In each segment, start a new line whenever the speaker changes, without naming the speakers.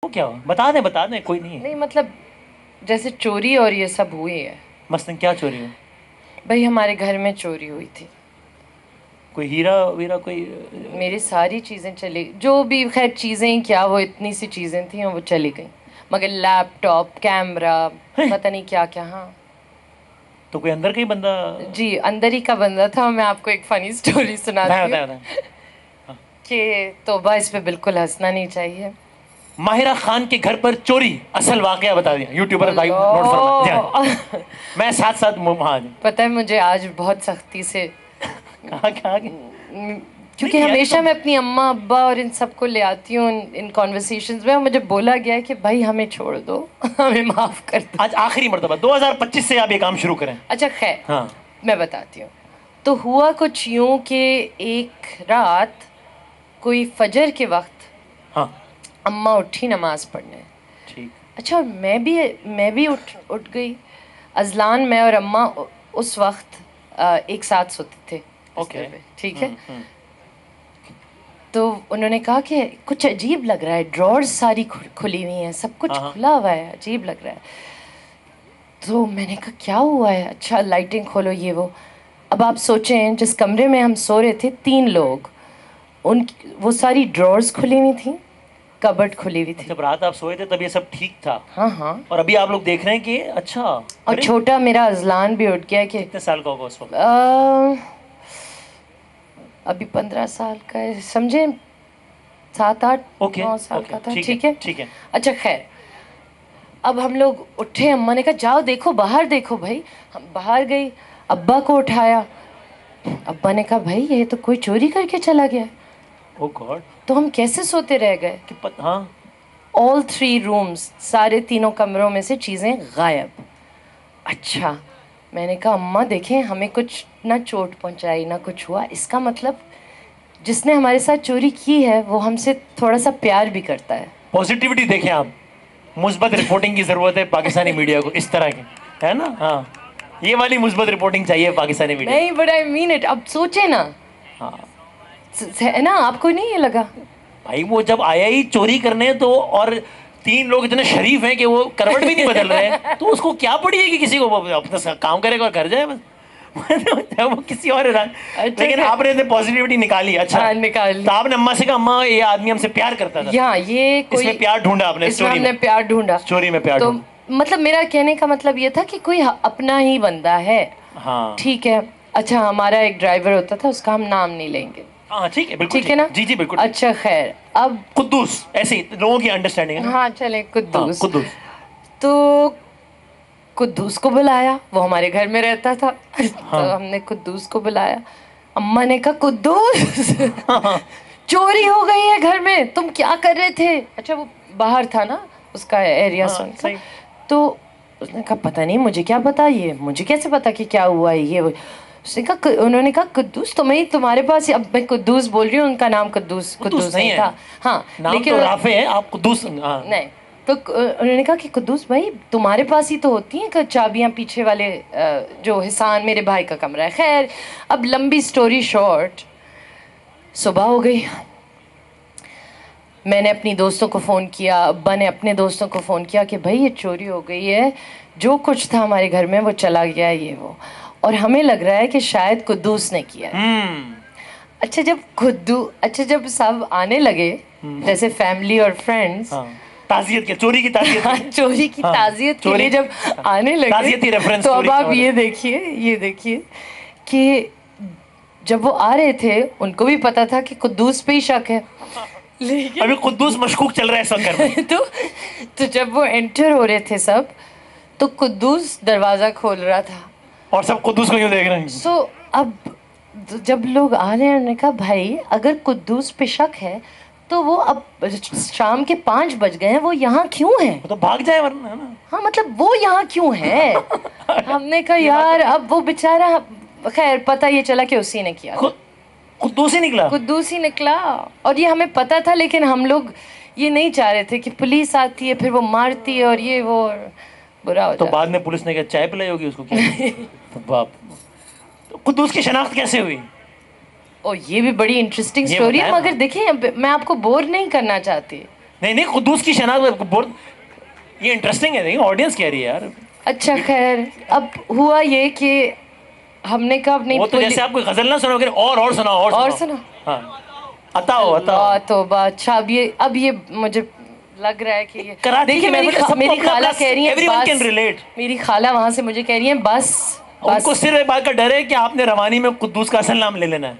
وہ کیا ہوا؟ بتا دیں کوئی نہیں ہے.
نہیں مطلب جیسے چوری اور یہ سب ہوئی ہے.
مثلاً کیا چوری ہوئی؟
بھائی ہمارے گھر میں چوری ہوئی تھی.
کوئی ہیرا ویرا کوئی؟
میری ساری چیزیں چلی، جو بھی خیر چیزیں کیا، وہ اتنی سی چیزیں تھیں وہ چلی گئیں، مگر لیپ ٹاپ کیمرہ پتہ نہیں کیا کیا. ہاں
تو کوئی اندر کا ہی بندہ؟
جی اندر ہی کا بندہ تھا. میں آپ کو ایک فنی اسٹوری سناتی ہوں کہ توبہ اس پہ بالکل ہنسنا نہیں چاہیے.
ماہرہ خان کے گھر پر چوری، اصل واقعہ بتا دیا یوٹیوبر بھائی نوٹ فرمائیں. میں ساتھ ساتھ ہاں جی.
پتہ ہے مجھے آج بہت سختی سے
کہاں
کیونکہ ہمیشہ میں اپنی اماں ابا اور ان سب کو لے آتی ہوں ان کانورسیشنز میں، اور مجھے بولا گیا ہے کہ بھائی ہمیں چھوڑ دو، ہمیں معاف کر دو.
آج آخری مرتبہ 2025 سے آپ یہ کام شروع کریں.
اچھا خیر
ہاں
میں بتاتی ہوں. تو ہوا کچھ یوں کہ ایک رات کوئی فجر کے وقت
ہاں
اماں اٹھی نماز پڑھنے.
ٹھیک.
اچھا میں بھی اٹھ گئی. ازلان میں اور اماں اس وقت ایک ساتھ سوتے تھے بستر پہ. ٹھیک ہے. تو انہوں نے کہا کہ کچھ عجیب لگ رہا ہے، ڈرورز ساری کھلی ہوئی ہیں، سب کچھ کھلا ہوا ہے، عجیب لگ رہا ہے. تو میں نے کہا کیا ہوا ہے؟ اچھا لائٹنگ کھولو یہ وہ. اب آپ سوچیں جس کمرے میں ہم سو رہے تھے 3 لوگ، وہ ساری ڈرورز کھلی ہوئی تھیں، کبڈ کھلی ہوئی تھی.
جب رات آپ سوئے تھے تب یہ سب ٹھیک تھا؟
ہاں ہاں.
اور ابھی آپ لوگ دیکھ رہے ہیں کہ اچھا.
اور چھوٹا میرا ازلان بھی اٹھ گیا کہ
کتنے سال کا ہوگا اس وقت؟
ابھی 15 سال کا ہے، سمجھے 7 8 9 سال کا تھا. ٹھیک ہے
ٹھیک ہے.
اچھا خیر اب ہم لوگ اٹھے. اماں نے کہا جاؤ دیکھو باہر دیکھو. بھائی ہم باہر گئی، ابا کو اٹھایا. ابا نے کہا بھائی یہ تو کوئی چوری کر کے چلا گیا.
او گاڈ.
تو ہم کیسے سوتے رہ گئے.
ہاں
all 3 rooms، سارے 3 کمروں میں سے چیزیں غائب. اچھا میں نے کہا اماں دیکھیں ہمیں کچھ نہ چوٹ پہنچائی نہ کچھ ہوا، اس کا مطلب جس نے ہمارے ساتھ چوری کی ہے وہ ہم سے تھوڑا سا پیار بھی کرتا ہے.
پازیٹیوٹی دیکھیں آپ. مثبت رپورٹنگ کی ضرورت ہے پاکستانی میڈیا کو اس طرح کی، ہے نا؟ ہاں یہ والی مثبت رپورٹنگ چاہیے پاکستانی میڈیا.
نہیں بٹ آئی مین اٹ. اب سوچے نا،
ہاں
ہے نا؟ آپ کو نہیں یہ لگا؟
بھائی وہ جب آیا ہی چوری کرنے تو، اور 3 لوگ اتنے شریف ہیں کہ وہ کروٹ بھی نہیں بدل رہے، تو اس کو کیا پڑی ہے کہ کسی کو اپنا کام کرے گا اور گھر جائے بس. وہ کسی اور لیکن آپ نے پازیٹیوٹی نکالی. اچھا
نکال.
تو آپ نے اماں سے کہا اماں یہ آدمی ہم سے پیار کرتا تھا.
یہاں یہ
اس میں پیار ڈھونڈا آپ نے،
اس میں ہم نے پیار ڈھونڈا.
اسٹوری میں پیار
تو
ڈھونڈا.
مطلب میرا کہنے کا مطلب یہ تھا کہ کوئی اپنا ہی بندہ ہے.
ہاں
ٹھیک ہے. اچھا ہمارا ایک ڈرائیور ہوتا تھا، اس کا ہم نام نہیں لیں گے.
ہاں ٹھیک ہے بالکل
ٹھیک ہے نا؟
جی جی بالکل.
اچھا خیر اب
قدوس، ایسے ہی لوگوں کی انڈرسٹینڈنگ ہے.
ہاں چلیں قدوس.
قدوس.
تو قدوس کو بلایا، وہ ہمارے گھر میں رہتا تھا. تو ہم نے قدوس کو بلایا. اماں نے کہا قدوس چوری ہو گئی ہے گھر میں، تم کیا کر رہے تھے؟ اچھا وہ باہر تھا نا اس کا ایریا سن کا. تو اس نے کہا پتہ نہیں مجھے کیا پتا، یہ مجھے کیسے پتا کہ کیا ہوا ہے یہ. اس نے کہا، انہوں نے کہا قدوس تمہارے پاس. اب میں قدوس بول رہی ہوں، ان کا نام قدوس نہیں تھا. ہاں
لیکن رافع ہے، آپ قدوس
نہیں. تو انہوں نے کہا کہ قدوس بھائی تمہارے پاس ہی تو ہوتی ہیں چابیاں پیچھے والے جو حسان میرے بھائی کا کمرہ ہے. خیر اب لمبی سٹوری شارٹ، صبح ہو گئی. میں نے اپنی دوستوں کو فون کیا، ابا نے اپنے دوستوں کو فون کیا کہ بھائی یہ چوری ہو گئی ہے، جو کچھ تھا ہمارے گھر میں وہ چلا گیا ہے یہ وہ، اور ہمیں لگ رہا ہے کہ شاید قدوس نے کیا ہے. اچھا جب سب آنے لگے جیسے فیملی اور فرینڈز،
تعزیت کے چوری کی تعزیت
چوری کی تعزیت کے لیے جب آنے لگے، تو اب آپ یہ دیکھیے کہ جب وہ آ رہے تھے ان کو بھی پتا تھا کہ قدوس پہ ہی شک ہے.
ابھی قدوس مشکوک چل رہا ہے سب گھر میں.
تو جب وہ انٹر ہو رہے تھے سب، تو قدوس دروازہ کھول رہا تھا
اور سب قدوس کو یوں دیکھ رہے ہیں.
سو اب جب لوگ آ رہے ہیں انہوں نے کہا بھائی اگر قدوس پہ شک ہے تو وہ اب شام کے 5 بج گئے ہیں، وہ یہاں کیوں ہے؟
تو بھاگ جائے ورنہ.
ہاں مطلب وہ یہاں کیوں ہے؟ ہم نے کہا یار اب وہ بیچارہ، خیر پتہ یہ چلا کہ اسی نے کیا.
قدوس ہی
نکلا. اور یہ ہمیں پتا تھا، لیکن ہم لوگ یہ نہیں چاہ رہے تھے کہ پولیس آتی ہے پھر وہ مارتی ہے اور یہ وہ برا ہو جاتا.
تو بعد میں پولیس نے کہا چائے پلائی ہوگی اس کو کیا؟ باپ. قدوس کی شناخت کیسے ہوئی؟
یہ بھی بڑی انٹرسٹنگ سٹوری ہے، مگر دیکھیں میں آپ کو بور نہیں کرنا چاہتی.
نہیں نہیں قدوس کی شناخت یہ انٹرسٹنگ ہے, دیکھیں آڈینس کہہ رہی ہے یار.
اچھا خیر, اب ہوا یہ کہ ہم نے کہا نہیں,
وہ تو جیسے آپ کوئی غزل نہ سنو, اور سناؤ,
اور سنا.
ہاں عطا
توبہ. اچھا اب یہ مجھے لگ رہا ہے کہ یہ
کراچی
دیکھیے میری خالہ کہہ رہی ہیں میری خالہ وہاں سے مجھے کہہ رہی ہیں بس
ان کو صرف ایک بات کا ڈر ہے کہ آپ نے روانی میں قدوس کا اصل نام لے لینا ہے,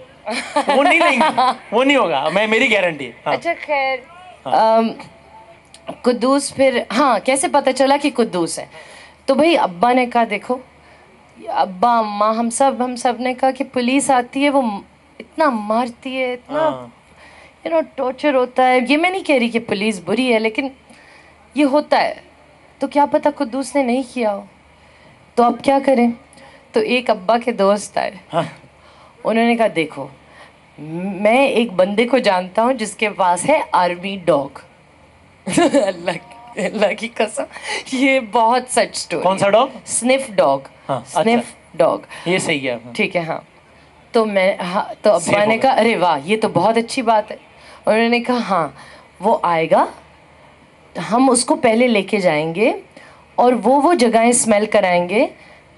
وہ نہیں لیں گے, وہ نہیں ہوگا, میری گارنٹی.
اچھا خیر, قدوس پھر ہاں کیسے پتہ چلا کہ قدوس ہے؟ تو بھائی ابا نے کہا دیکھو, ابا اماں ہم سب نے کہا کہ پولیس آتی ہے وہ اتنا مارتی ہے, اتنا ٹارچر ہوتا ہے. یہ میں نہیں کہہ رہی کہ پولیس بری ہے, لیکن یہ ہوتا ہے, تو کیا پتہ قدوس نے نہیں کیا ہو, تو اب کیا کریں؟ تو ایک ابا کے دوست آئے, انہوں نے کہا دیکھو میں ایک بندے کو جانتا ہوں جس کے پاس ہے آرمی ڈاگ. اللہ کی قسم یہ بہت سچ اسٹوری.
کون سا ڈاگ؟
سنف ڈاگ. سنف ڈاگ,
یہ صحیح ہے,
ٹھیک ہے. ہاں تو تو ابا نے کہا ارے واہ یہ تو بہت اچھی بات ہے. انہوں نے کہا ہاں وہ آئے گا, ہم اس کو پہلے لے کے جائیں گے اور وہ جگہیں اسمیل کرائیں گے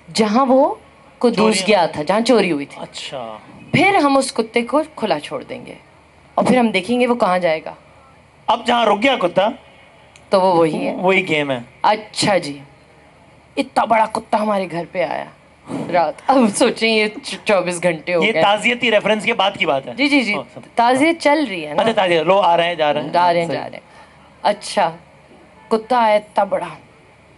جہاں وہ قدوس گیا تھا, جہاں چوری ہوئی تھی.
اچھا,
پھر ہم اس کتے کو کھلا چھوڑ دیں گے اور پھر ہم دیکھیں گے وہ کہاں جائے گا.
اب جہاں رک گیا کتا
تو وہ وہی ہے,
وہی گیم ہے.
اچھا جی, اتنا بڑا کتا ہمارے گھر پہ آیا رات. اب سوچیں یہ 24 گھنٹے ہو گئے.
یہ تعزیتی ریفرنس کے بعد کی بات ہے.
جی تعزیت چل رہی ہے نا.
اچھا تعزیت, لوگ آ رہے ہیں جا رہے ہیں.
اچھا کتا آیا اتنا بڑا,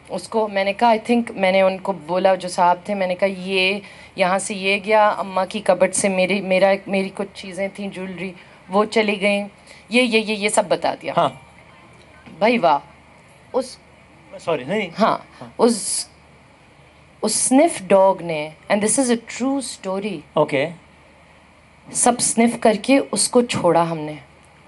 اس کو میں نے کہا آئی تھنک میں نے ان کو بولا جو صاحب تھے, میں نے کہا یہ یہاں سے یہ گیا, اماں کی کبٹ سے میری کچھ چیزیں تھیں جولری وہ چلی گئیں, یہ سب بتا دیا.
ہاں
بھائی واہ, اس
سوری نہیں
ہاں اس سنف ڈاگ نے, and this is a true story,
okay,
سب سنف کر کے اس کو چھوڑا ہم نے.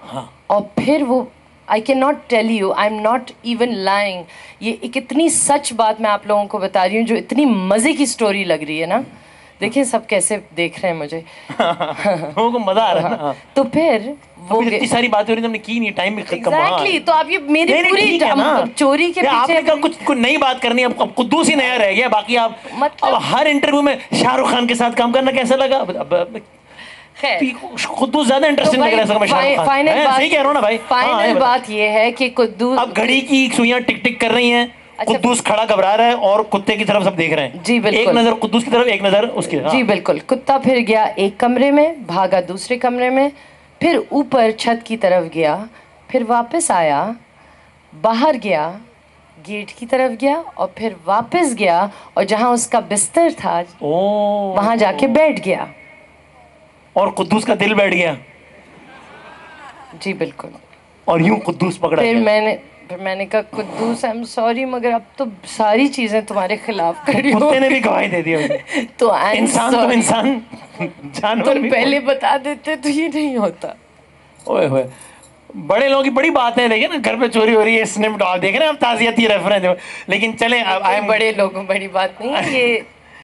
ہاں
اور پھر وہ I can not tell you, I am not even lying, یہ ایک اتنی سچ بات میں آپ لوگوں کو بتا رہی ہوں جو اتنی مزے کی اسٹوری لگ رہی ہے نا. دیکھیں سب کیسے دیکھ رہے ہیں مجھے,
لوگوں کو مزہ آ رہا ہے نا.
تو پھر وہ
اتنی ساری باتیں ہو رہی, ہم نے کی نہیں, ٹائم بھی کم.
ایگزیکٹلی, تو آپ یہ میری پوری چوری کے
آپ
پیچھے
نے کچھ نئی بات کرنی ہے, اب قدوس ہی نیا رہ گیا, باقی آپ اب ہر انٹرویو میں شاہ رخ خان کے ساتھ کام کرنا کیسا لگا؟ قدوس زیادہ انٹرسٹنگ لگ رہا ہے. صحیح کہہ رہا ہوں نا بھائی.
فائنل بات یہ ہے کہ قدوس
اب گھڑی کی سوئیاں ٹک ٹک کر رہی ہیں, قدوس کھڑا گھبرا رہا ہے اور کتے کی طرف سب دیکھ رہے ہیں.
جی بالکل,
ایک نظر قدوس کی طرف, ایک نظر اس کی.
جی بالکل. کتا پھر گیا ایک کمرے میں, بھاگا دوسرے کمرے میں, پھر اوپر چھت کی طرف گیا, پھر واپس آیا, باہر گیا, گیٹ کی طرف گیا, اور پھر واپس گیا, اور جہاں اس کا بستر تھا وہاں جا کے بیٹھ گیا,
اور قدوس کا دل بیٹھ گیا.
جی بالکل.
اور یوں قدوس پکڑا
پھر
گیا.
میں نے کہا قدوس آئی ایم سوری, مگر اب تو ساری چیزیں تمہارے خلاف کری ہو.
کتے نے بھی گواہی دے دی.
تو
انسان جانور
تم پہلے بتا دیتے تو یہ نہیں ہوتا.
اوئے ہوئے, بڑے لوگوں کی بڑی بات ہے, دیکھیں نا گھر پہ چوری ہو رہی ہے, سنپ ڈاگ دیکھ رہے ہیں آپ, تعزیتی ریفرنس. لیکن چلیں,
بڑے لوگوں بڑی بات نہیں ہے یہ.